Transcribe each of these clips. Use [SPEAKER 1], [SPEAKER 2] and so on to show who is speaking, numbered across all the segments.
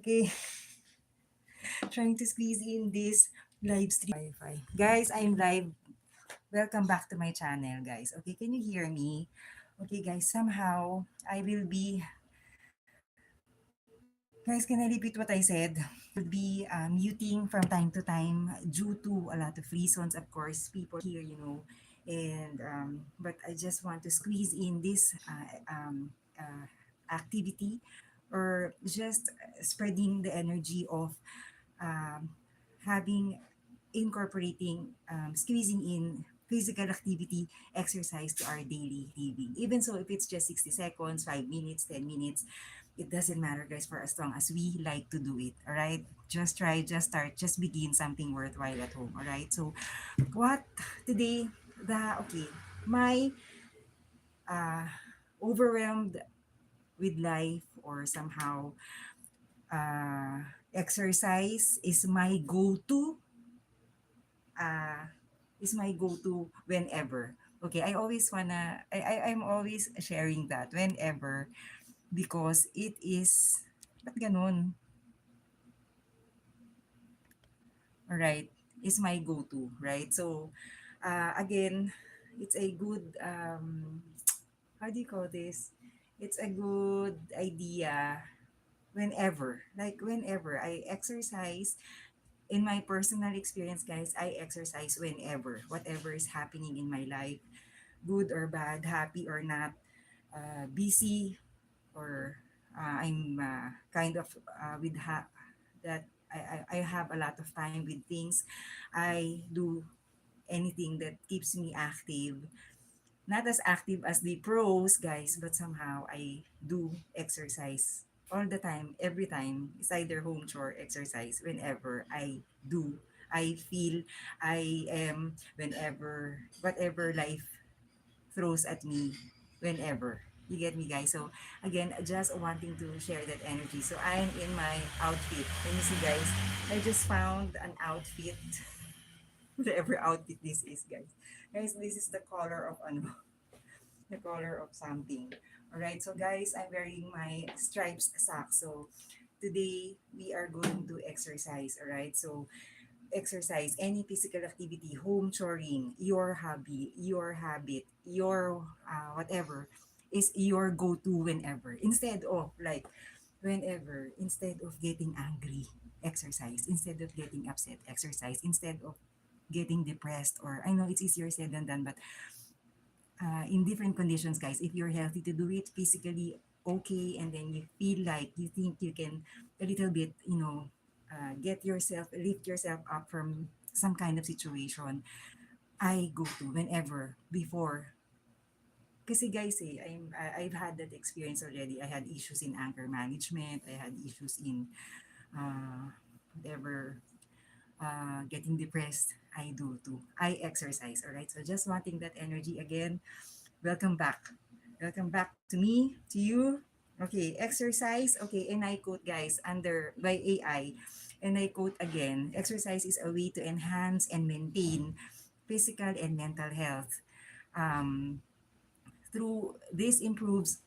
[SPEAKER 1] Okay, trying to squeeze in this live stream. Wi-Fi. Guys, I'm live. Welcome back to my channel, guys. Okay, can you hear me? Okay, guys, somehow I will be. Guys, can I repeat what I said? Will be muting from time to time due to a lot of reasons. Of course, people here, and but I just want to squeeze in this activity or just spreading the energy of um, having incorporating squeezing in physical activity exercise to our daily living, even so if it's just 60 seconds, 5 minutes, 10 minutes, it doesn't matter, guys, for as long as we like to do it. All right, just try, just start, just begin something worthwhile at home. All right, so what today, the okay, my uh overwhelmed with life, or somehow uh exercise uh, is my go-to whenever. Okay, I always wanna, I'm always sharing that whenever because it is, ba't ganun? Alright, is my go-to, right? So, again, it's a good, how do you call this? It's a good idea whenever I exercise. In my personal experience, guys, I exercise whenever, whatever is happening in my life, good or bad, happy or not, busy, or I'm kind of that I have a lot of time with things. I do anything that keeps me active. Not as active as the pros, guys, but somehow I do exercise all the time, every time. It's either home chore, exercise, whenever I do. I feel I am, whenever, whatever life throws at me, whenever. You get me, guys? So, again, just wanting to share that energy. So, I'm in my outfit. Can you see, guys? I just found an outfit, whatever outfit this is, guys. Guys, this is the color of ano, the color of something. All right, so guys, I'm wearing my stripes socks. So, today we are going to exercise. All right, so exercise, any physical activity, home choring, your hobby, your habit, your whatever is your go-to whenever. Instead of like whenever, instead of getting angry, exercise. Instead of getting upset, exercise. Instead of getting depressed, or I know it's easier said than done, but in different conditions, guys, if you're healthy to do it physically, okay, and then you feel like you think you can a little bit, get yourself, lift yourself up from some kind of situation, I go to whenever before. Kasi guys, I've had that experience already. I had issues in anger management. I had issues in whatever, getting depressed. I do too. I exercise. All right. So just wanting that energy again. Welcome back. Welcome back to me, to you. Okay, exercise. Okay, and I quote, guys, under by AI. And I quote again, exercise is a way to enhance and maintain physical and mental health. Um, through this improves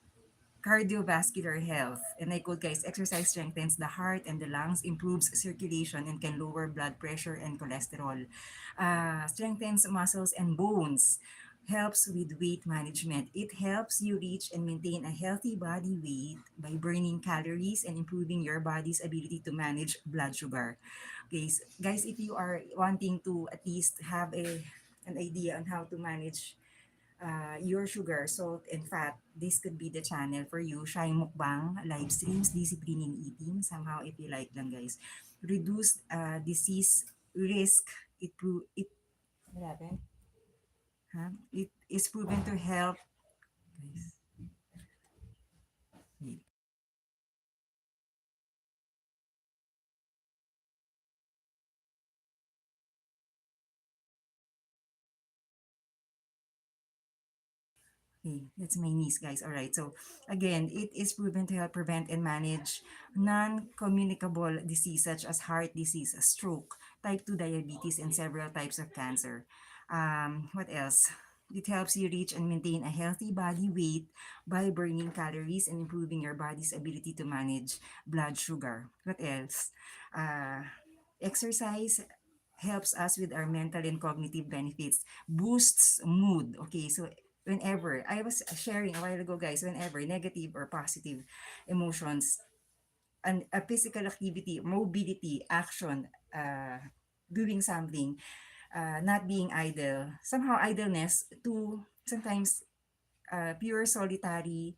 [SPEAKER 1] cardiovascular health. And I quote, guys, exercise strengthens the heart and the lungs, improves circulation, and can lower blood pressure and cholesterol. Strengthens muscles and bones. Helps with weight management. It helps you reach and maintain a healthy body weight by burning calories and improving your body's ability to manage blood sugar. Okay, guys, if you are wanting to at least have an idea on how to manage your sugar, salt, and fat, this could be the channel for you. Shy mukbang, live streams, discipline in eating. Somehow, if you like lang, guys. Reduce disease risk. It what happened? Huh? It is proven to help. Guys, wait. Okay, that's my niece, guys. All right. So, again, it is proven to help prevent and manage non-communicable disease such as heart disease, stroke, type 2 diabetes, and several types of cancer. What else? It helps you reach and maintain a healthy body weight by burning calories and improving your body's ability to manage blood sugar. What else? Uh, Exercise helps us with our mental and cognitive benefits, boosts mood. Okay, so whenever, I was sharing a while ago, guys, whenever negative or positive emotions, a physical activity, mobility, action, doing something, not being idle, somehow idleness to sometimes pure solitary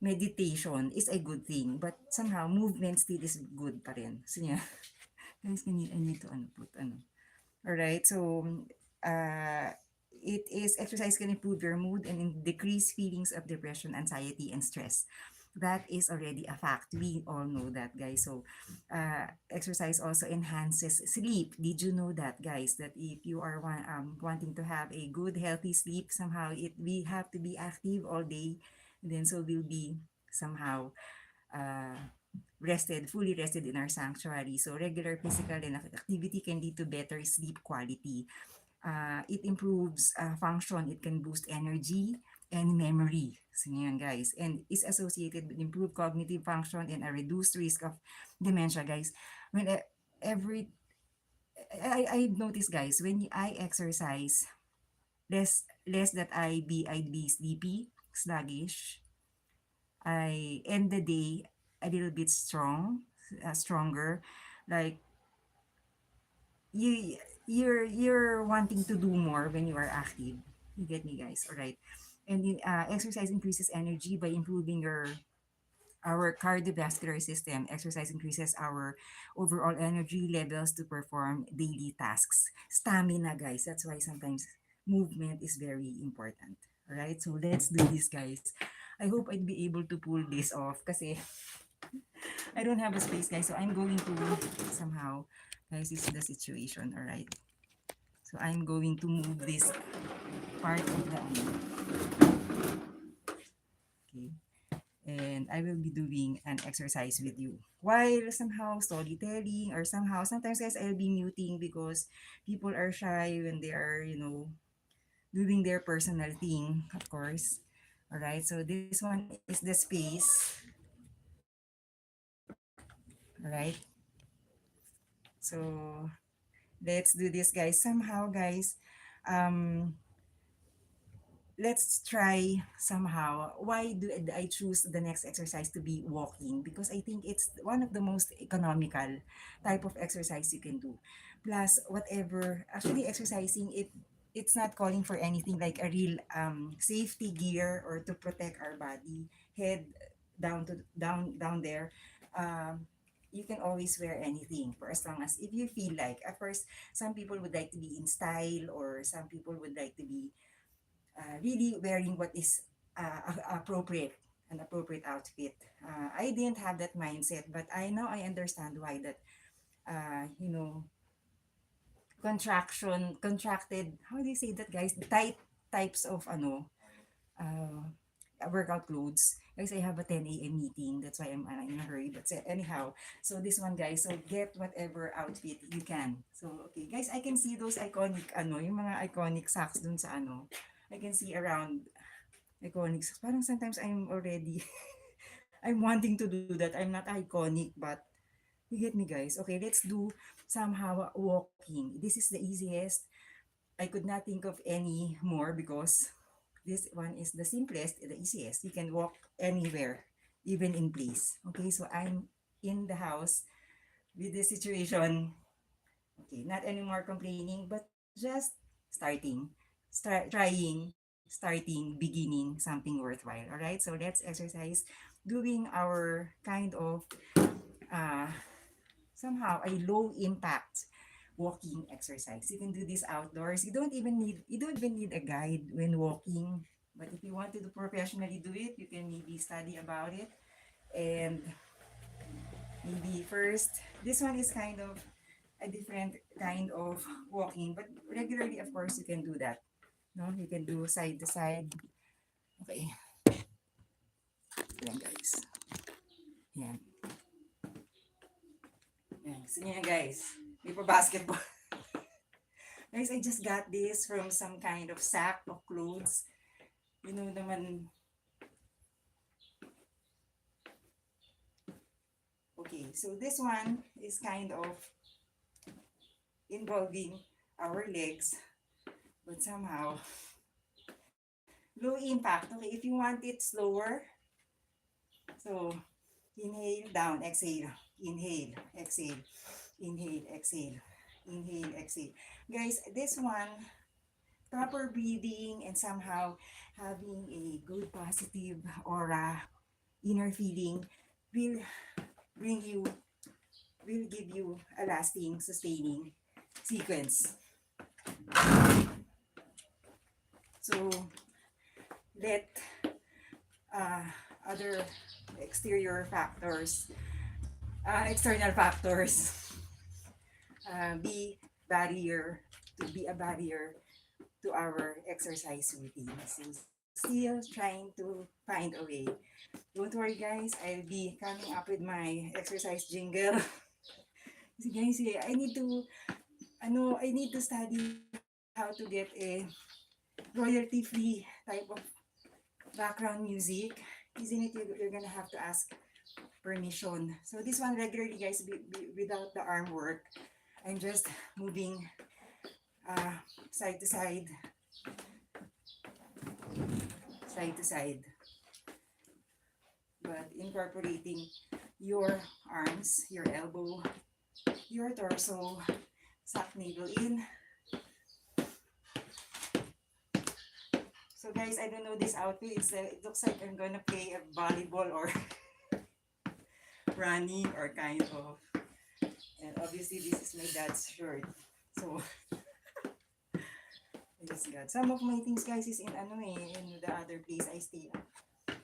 [SPEAKER 1] meditation is a good thing, but somehow movement still is good pa rin. So yeah, guys, I need to put all right. So, uh, it is exercise can improve your mood and decrease feelings of depression, anxiety, and stress. That is already a fact. We all know that, guys. So, exercise also enhances sleep. Did you know that, guys? That if you are wanting to have a good, healthy sleep, somehow we have to be active all day. And then so we'll be somehow uh, fully rested in our sanctuary. So regular physical and activity can lead to better sleep quality. It improves function, it can boost energy and memory. So yan, guys. And is associated with improved cognitive function and a reduced risk of dementia, guys. When every I notice, guys, when I exercise, less that I'd be sleepy, sluggish, I end the day a little bit stronger. Like you, you're wanting to do more when you are active. You get me, guys? All right. And exercise increases energy by improving our cardiovascular system. Exercise increases our overall energy levels to perform daily tasks. Stamina, guys. That's why sometimes movement is very important. All right. So let's do this, guys. I hope I'd be able to pull this off kasi I don't have a space, guys. So I'm going to somehow, guys, this is the situation, all right? So I'm going to move this part of the, okay? And I will be doing an exercise with you. While somehow storytelling or somehow, sometimes guys, I'll be muting because people are shy when they are, doing their personal thing, of course. All right, so this one is the space, all right? So let's do this, guys. Somehow, guys, um, let's try somehow. Why do I choose the next exercise to be walking? Because I think it's one of the most economical type of exercise you can do. Plus, whatever, actually exercising, it's not calling for anything like a real safety gear or to protect our body, head down there. You can always wear anything for as long as if you feel like. Of course, some people would like to be in style or some people would like to be really wearing what is appropriate, an appropriate outfit. I didn't have that mindset, but I now I understand why that, uh, you know, contracted, how do you say that, guys? Tight types of, uh, workout clothes. Guys, I have a 10 a.m. meeting. That's why I'm in a hurry. But anyhow, so this one, guys. So get whatever outfit you can. So, okay. Guys, I can see those iconic, yung mga iconic socks dun sa I can see around iconic socks. Parang sometimes I'm already, I'm wanting to do that. I'm not iconic, but you get me, guys. Okay, let's do somehow walking. This is the easiest. I could not think of any more because this one is the simplest, the easiest. You can walk anywhere, even in place. Okay, so I'm in the house with this situation. Okay, not anymore complaining, but just starting, starting, beginning something worthwhile. All right, so let's exercise, doing our kind of uh, somehow a low impact walking exercise. You can do this outdoors. You don't even need a guide when walking. But if you want to do professionally do it, you can maybe study about it. And maybe first, this one is kind of a different kind of walking, but regularly, of course, you can do that. No, you can do side to side. Okay, yan guys. Yan. Yan. Gusto niyo yan, guys. May pa basketball. Guys, I just got this from some kind of sack of clothes. You know naman, okay, so this one is kind of involving our legs, but somehow low impact. Okay, if you want it slower, so inhale, down, exhale, inhale, exhale, inhale, exhale, inhale, exhale. Guys, this one, proper breathing and somehow having a good positive aura, inner feeling will bring you, will give you a lasting, sustaining sequence. So let uh, other exterior factors, external factors, be barrier to be a barrier to our exercise routine. So still trying to find a way. Don't worry guys, I'll be coming up with my exercise jingle. Kasi guys, I need to study how to get a royalty-free type of background music. Isn't it you're gonna have to ask permission. So this one regularly guys, without the arm work, I'm just moving uh, side to side, side to side. But incorporating your arms, your elbow, your torso, suck navel in. So guys, I don't know this outfit. It looks like I'm gonna play a volleyball or running or kind of. And obviously this is my dad's shirt. So I just got some of my things guys is in in the other place I stay at.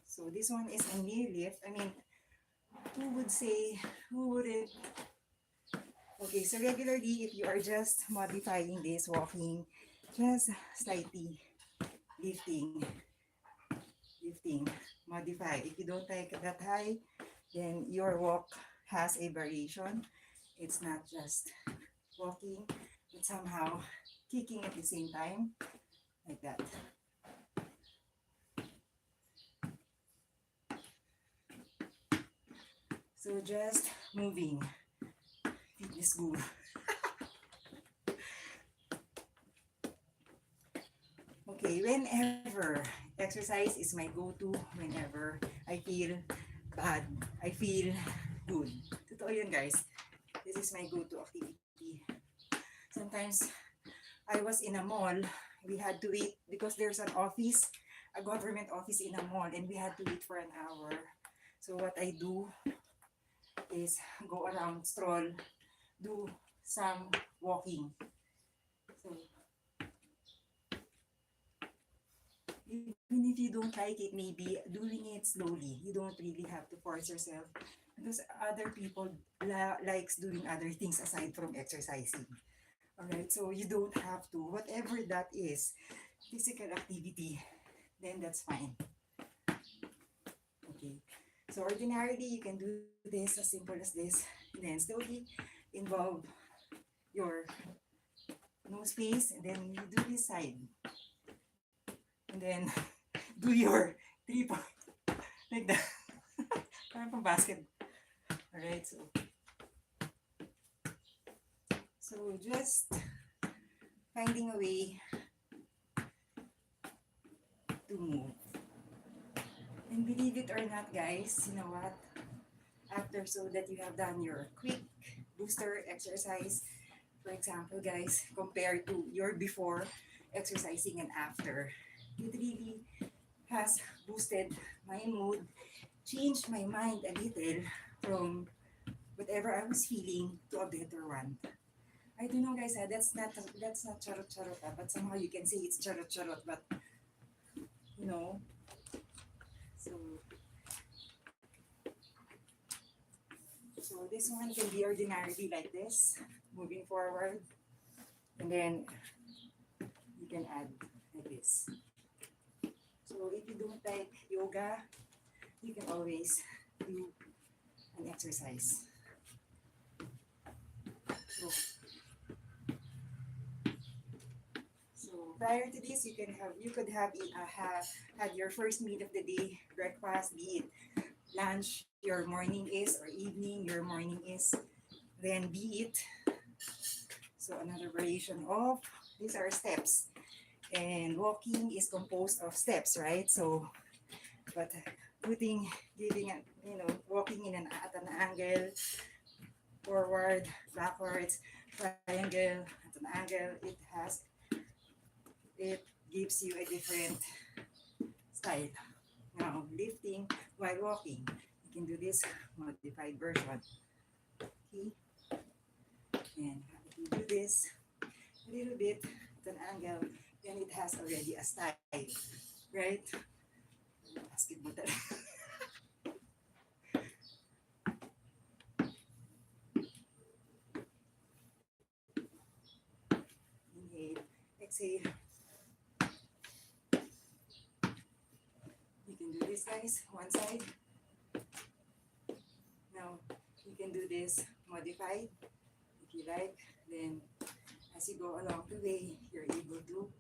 [SPEAKER 1] So this one is a knee lift. I mean, who would say, who wouldn't? Okay, so regularly if you are just modifying this walking, just slightly lifting, lifting, modify. If you don't take that high, then your walk has a variation. It's not just walking, but somehow kicking at the same time, like that. So just moving, fitness guru. Okay, whenever exercise is my go-to, whenever I feel bad, I feel good. Totoo yun guys. This is my go-to activity. Sometimes I was in a mall, we had to wait because there's an office, a government office in a mall, and we had to wait for an hour. So what I do is go around, stroll, do some walking. So even if you don't like it, maybe doing it slowly. You don't really have to force yourself because other people likes doing other things aside from exercising. All right, so you don't have to, whatever that is, physical activity, then that's fine. Okay, so ordinarily you can do this as simple as this, and then slowly involve your nose space, and then you do this side, and then do your 3 point like that. Parang pang basket. All right, so just finding a way to move. And believe it or not, guys, you know what? After so that you have done your quick booster exercise, for example, guys, compared to your before exercising and after, it really has boosted my mood, changed my mind a little from whatever I was feeling to a better one. I don't know, guys. That's not charot charot, but somehow you can say it's charot charot. But you know, so so this one can be ordinarily like this, moving forward, and then you can add like this. So if you don't like yoga, you can always do an exercise. So prior to this, you could have had your first meal of the day, breakfast, be it lunch, your morning is, or evening, your morning is. Then be it. So another variation of these are steps, and walking is composed of steps, right? So, but putting, giving, walking in at an angle, forward, backwards, triangle, at an angle, it gives you a different style. Now, lifting while walking, you can do this modified version. Okay, and you do this a little bit at an angle, then it has already a style, right? Basketball talaga. Inhale, exhale. You can do this, guys, one side. Now, you can do this modified if you like. Then, as you go along the way, you're able to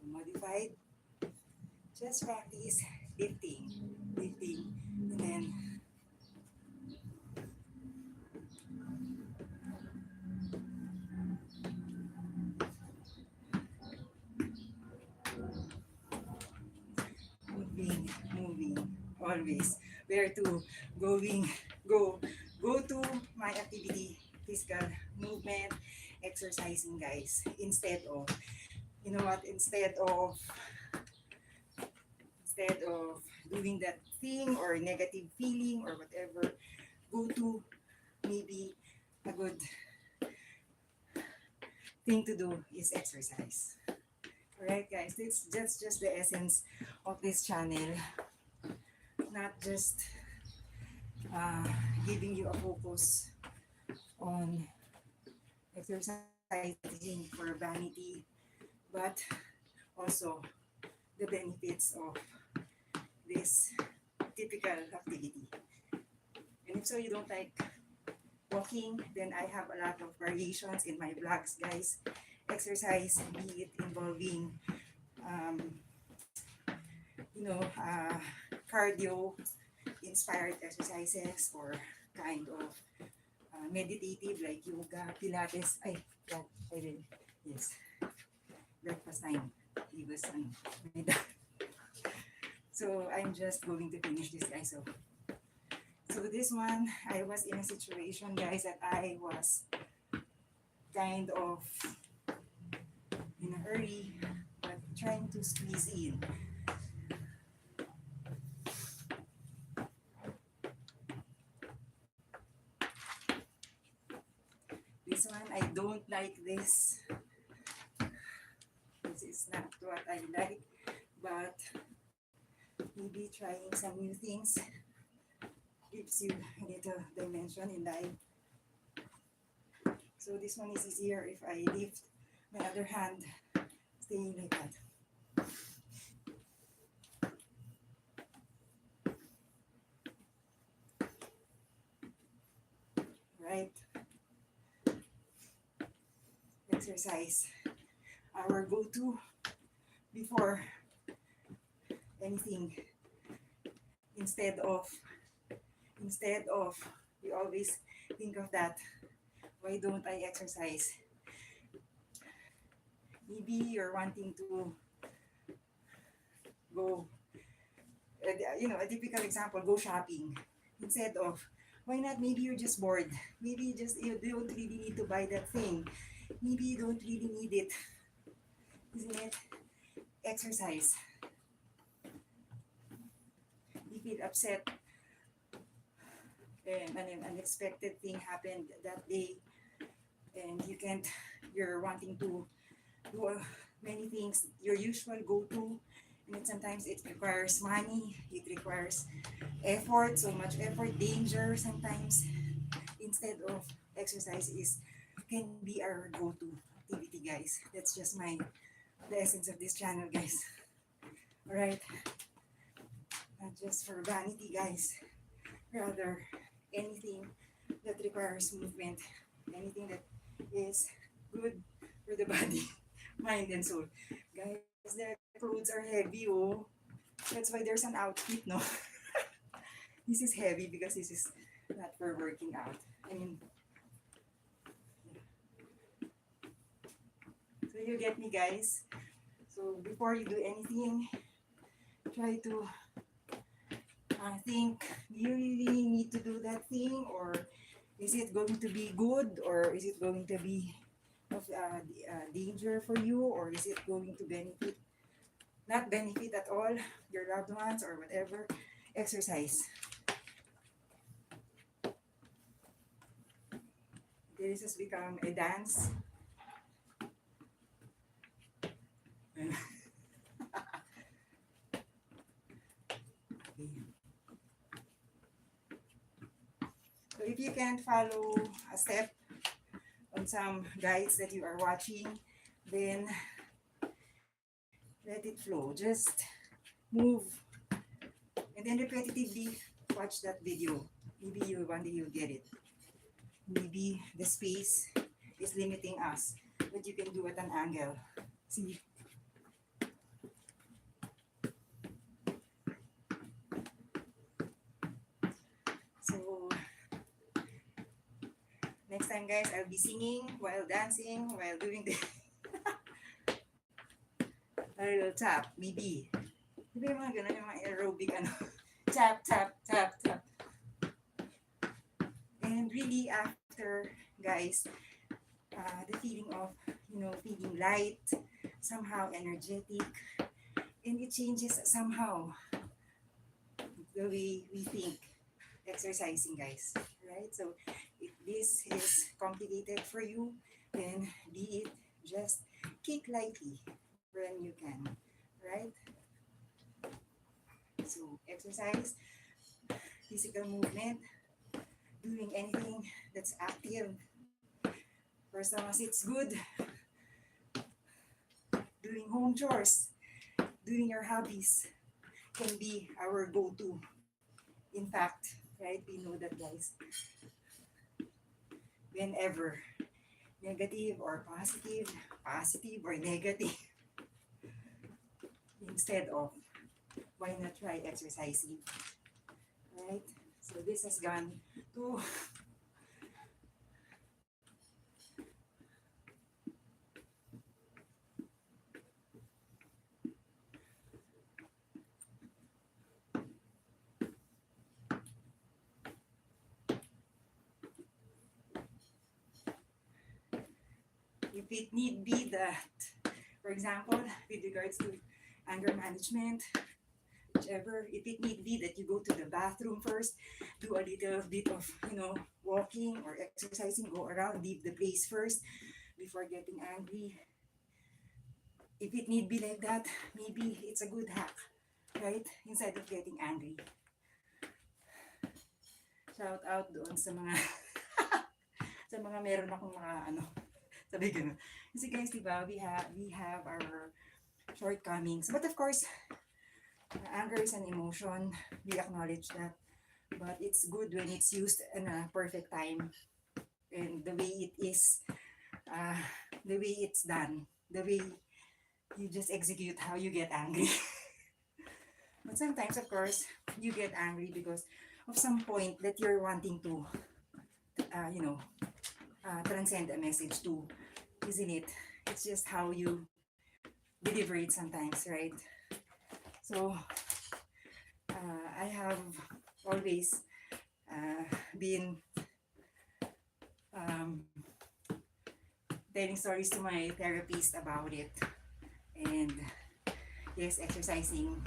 [SPEAKER 1] modified. Just practice lifting, lifting, and then moving, moving, always. Where to going, go, go to my activity, physical movement, exercising, guys. Instead of, you know what, instead of doing that thing or negative feeling or whatever, go to maybe a good thing to do is exercise. Alright, guys, that's just the essence of this channel. Not just uh, giving you a focus on exercising for vanity, but also the benefits of this typical activity. And if so you don't like walking, then I have a lot of variations in my vlogs, guys. Exercise, be it involving, um, cardio inspired exercises or kind of meditative like yoga, pilates. Ay, yeah, I will. Yes. Breakfast time. He was, my dad. So I'm just going to finish this, guys. So this one, I was in a situation, guys, that I was kind of in a hurry, but trying to squeeze in. This one, I don't like this. This is not what I like, but maybe trying some new things gives you a little dimension in life. So this one is easier if I lift my other hand, staying like that. Right? Exercise. Our go-to before anything. Instead of we always think of that. Why don't I exercise? Maybe you're wanting to go, a typical example, go shopping. Instead of, why not, maybe you're just bored. Maybe you don't really need to buy that thing. Maybe you don't really need it. Isn't it? Exercise. You feel upset and an unexpected thing happened that day and you're wanting to do many things, your usual go-to, and sometimes it requires money, it requires effort, so much effort, danger sometimes. Instead of exercise is can be our go-to activity, guys. That's just the essence of this channel, guys. All right, not just for vanity, guys, rather anything that requires movement, anything that is good for the body, mind, and soul. Guys, the clothes are heavy, oh. That's why there's an outfit, no? This is heavy because this is not for working out. I mean, so you get me, guys? So before you do anything, try to think, do you really need to do that thing, or is it going to be good, or is it going to be of danger for you, or is it going to benefit, not benefit at all, your loved ones or whatever. Exercise. This has become a dance. So if you can't follow a step on some guides that you are watching, then let it flow. Just move and then repetitively watch that video. Maybe you one day you'll get it. Maybe the space is limiting us, but you can do it at an angle. See? So next time, guys, I'll be singing while dancing, while doing the a little tap, maybe. Di ba yung mga ganun, yung mga aerobic, ano? Tap, tap, tap, tap. And really after, guys, the feeling of, feeling light, somehow energetic, and it changes somehow the way we think exercising, guys, right? So if this is complicated for you, then be it just kick lightly when you can, right? So exercise, physical movement, doing anything that's active. For some of us, it's good. Doing home chores, doing your hobbies can be our go-to. In fact, right, we know that, guys. Whenever negative or positive, positive or negative, instead of, why not try exercising, right? So this has gone to if it need be that, for example, with regards to anger management, whichever, if it need be that you go to the bathroom first, do a little bit of, walking or exercising, go around, leave the place first before getting angry. If it need be like that, maybe it's a good hack, right? Instead of getting angry. Shout out doon sa mga sa mga meron akong mga sabi gano'n. Kasi guys, diba, we have our shortcomings. But of course, anger is an emotion. We acknowledge that. But it's good when it's used in a perfect time. And the way it is, the way it's done, the way you just execute how you get angry. But sometimes, of course, you get angry because of some point that you're wanting to, transcend a message to, isn't it? It's just how you deliver it sometimes, right? So, I have always been telling stories to my therapist about it. And yes, exercising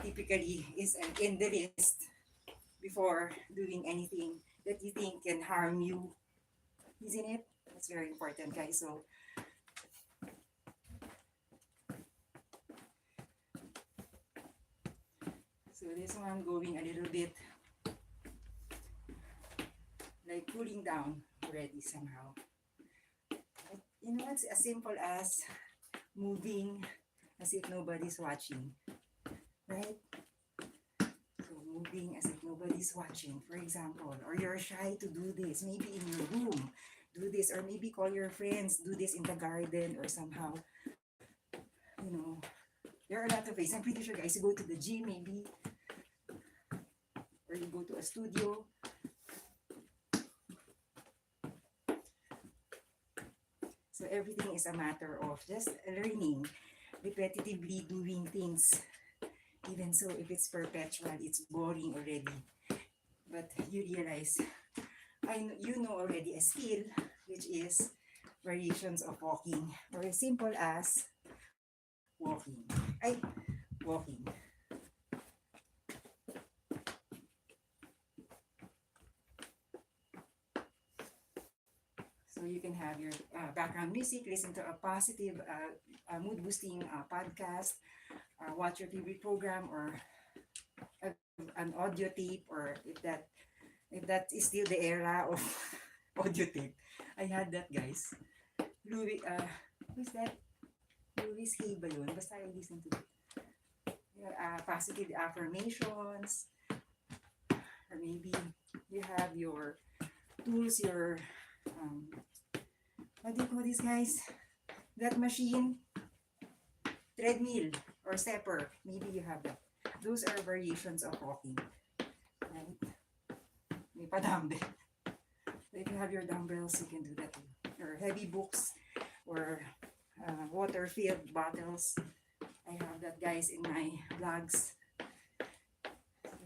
[SPEAKER 1] typically is in the list before doing anything that you think can harm you, isn't it? That's very important, guys. So this one going a little bit like cooling down already somehow. But, it's as simple as moving as if nobody's watching, right? So moving as if nobody's watching, for example, or you're shy to do this, maybe in your room, do this, or maybe call your friends, do this in the garden or somehow, you know, there are a lot of ways. I'm pretty sure guys, you go to the gym maybe, or you go to a studio. So everything is a matter of just learning, repetitively doing things. Even so, if it's perpetual, it's boring already. But you realize, you know already a skill, which is variations of walking, or as simple as walking. Walking. So you can have your background music, listen to a positive, mood-boosting podcast, watch your TV program, or an audio tape, or if that is still the era of audio tape. I had that, guys. Louis, who's that? Louis Hay ba yun? Basta I listen to it. Positive affirmations, or maybe you have your tools, your what do you call this, guys? That machine, treadmill or stepper. Maybe you have that. Those are variations of walking, right? May pa-dumbbell. So if you have your dumbbells, you can do that too. Or heavy books, or water-filled bottles. I have that, guys, in my vlogs.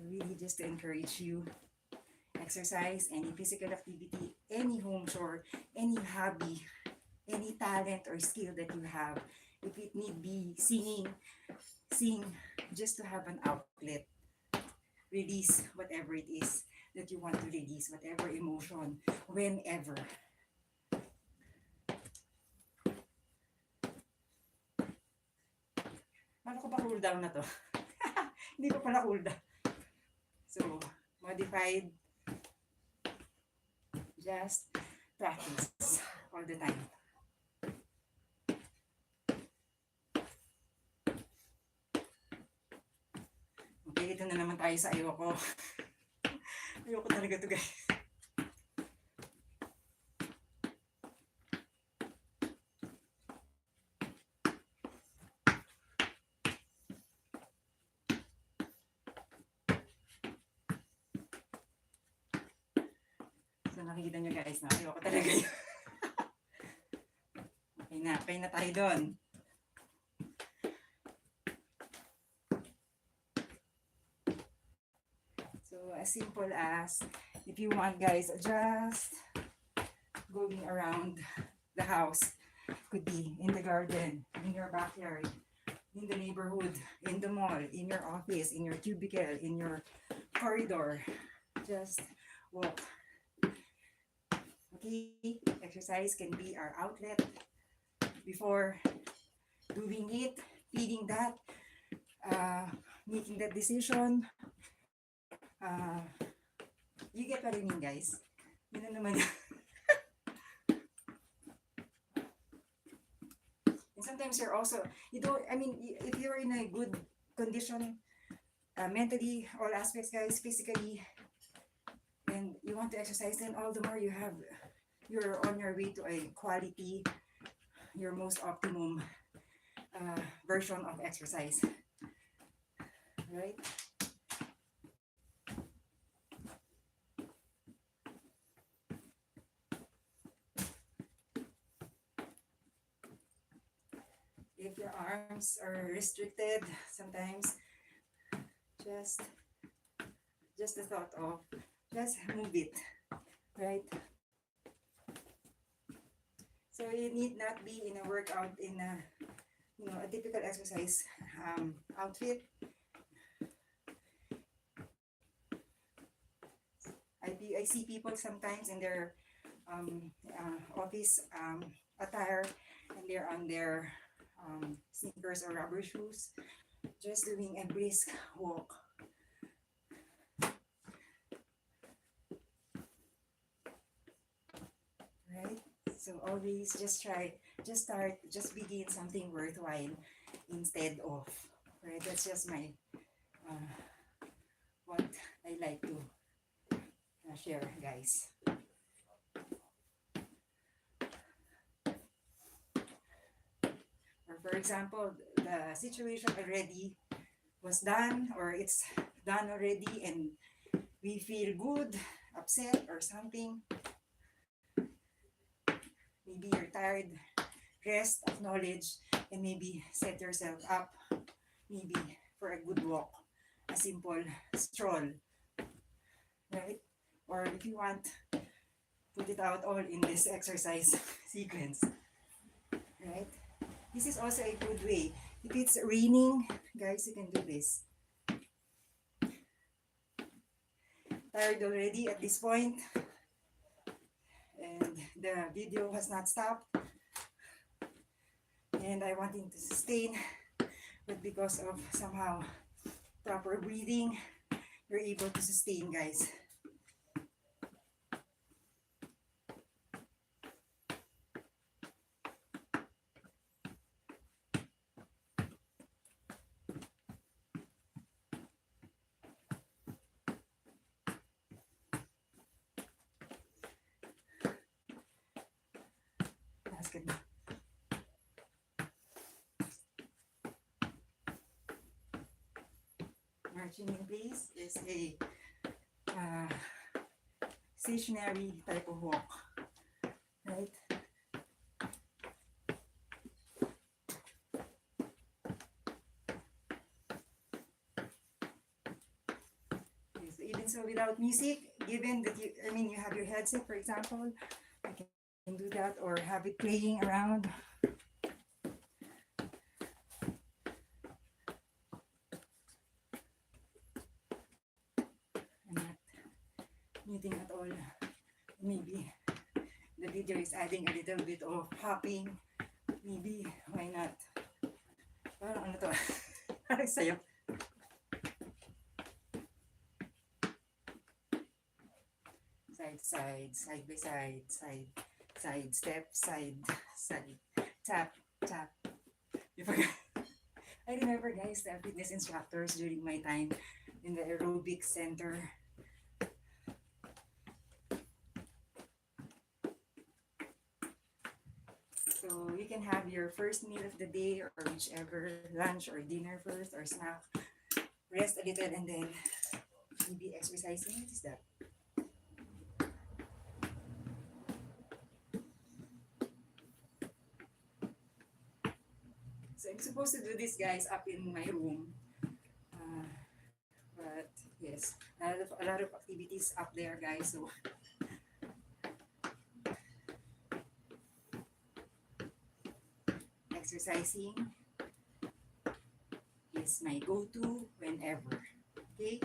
[SPEAKER 1] Really just to encourage you. Exercise, any physical activity, any home chore, any hobby, any talent or skill that you have. If it need be singing, sing just to have an outlet. Release whatever it is that you want to release, whatever emotion, whenever. Paano ko ba cool down na to? Hindi ko pala cool down. So, modified, just practice all the time. Okay, ito na naman tayo sa ayoko. Ayoko talaga to, guys. So nakikita nyo, guys, na ayoko talaga yun. Okay na tayo doon. So as simple as, if you want, guys, just going around the house. Could be in the garden, in your backyard, in the neighborhood, in the mall, in your office, in your cubicle, in your corridor. Just walk. Okay, exercise can be our outlet. Before doing it, feeling that, making that decision, you get what I mean, guys. Yun na naman. And sometimes you're also, you don't, I mean, if you're in a good condition, mentally, all aspects, guys, physically, and you want to exercise, then all the more you're on your way to a quality, your most optimum version of exercise, right? If your arms are restricted, sometimes just the thought of just move it, right? So you need not be in a workout in a, a typical exercise outfit. I see people sometimes in their office attire, and they're on their sneakers or rubber shoes, just doing a brisk walk. Right? So always just start, just begin something worthwhile instead of, right? That's just my, what I like to share, guys. example, the situation already was done or it's done already and we feel good, upset or something. Maybe you're tired, rest, acknowledge, and maybe set yourself up maybe for a good walk, a simple stroll, right? Or if you want, put it out all in this exercise sequence, right? This is also a good way. If it's raining, guys, you can do this. Tired already at this point, and the video has not stopped, and I wanted to sustain, but because of somehow proper breathing, you're able to sustain, guys. That's good. Marching in place is a stationary type of walk, right? Okay, so even so, without music, given that you have your headset, for example, you can do that or have it playing around. I'm not muting at all. Maybe the video is adding a little bit of hopping. Maybe, why not? Parang ano to? Parang sayo. Side, side by side, side, step, side, tap, tap. You forgot. I remember, guys, the fitness instructors during my time in the aerobic center. So you can have your first meal of the day or whichever, lunch or dinner first or snack. Rest a little and then maybe exercising. What is that? So I'm supposed to do this, guys, up in my room. But yes, a lot of activities up there, guys. So exercising is my go-to whenever. Okay?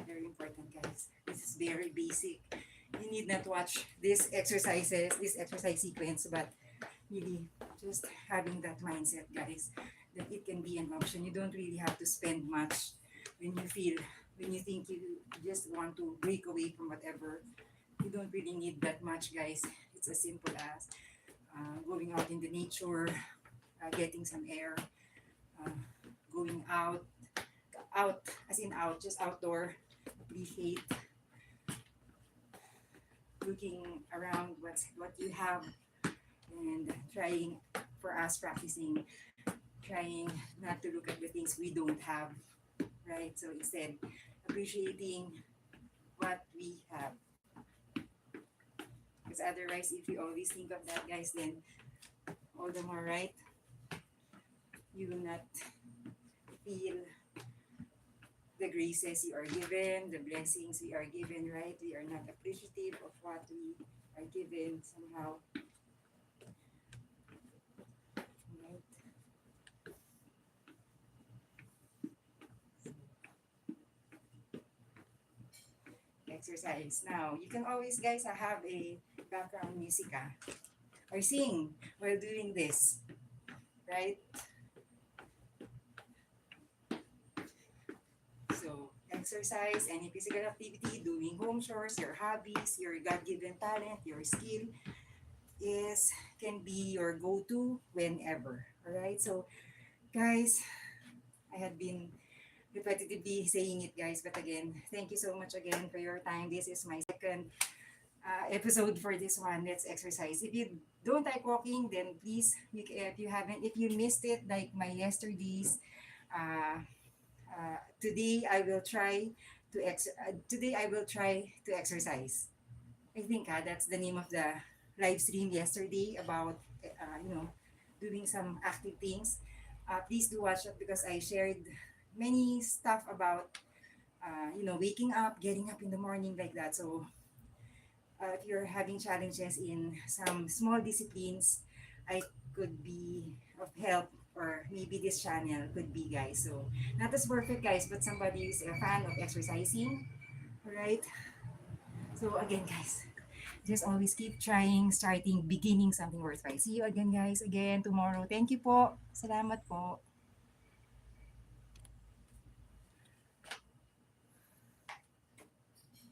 [SPEAKER 1] Very important, guys. This is very basic. You need not watch these exercises, this exercise sequence, but really just having that mindset, guys, that it can be an option. You don't really have to spend much when you think you just want to break away from whatever. You don't really need that much, guys. It's as simple as going out in the nature, getting some air, uh, going out, as in out, just outdoor, appreciate, looking around what you have, and trying, for us, trying not to look at the things we don't have, right? So instead, appreciating what we have. Because otherwise, if you always think of that, guys, then all the more, right? You will not feel the graces you are given, the blessings we are given, right? We are not appreciative of what we are given somehow. Right? Exercise. Now, you can always, guys, have a background music or sing while doing this, right? So, exercise, any physical activity, doing home chores, your hobbies, your God-given talent, your skill can be your go-to whenever. All right? So, guys, I had been repetitively saying it, guys, but again, thank you so much again for your time. This is my second episode for this one. Let's exercise. If you don't like walking, then please, if you haven't, if you missed it, like my yesterdays, uh, today I will try today I will try to exercise. I think that's the name of the live stream yesterday about doing some active things. Please do watch it because I shared many stuff about waking up, getting up in the morning like that. So if you're having challenges in some small disciplines, I could be of help, or maybe this channel could be, guys. So not as perfect, guys, but somebody is a fan of exercising. All right. So again, guys, just always keep trying, starting, beginning something worthwhile. See you again, guys, again tomorrow. Thank you po. Salamat po.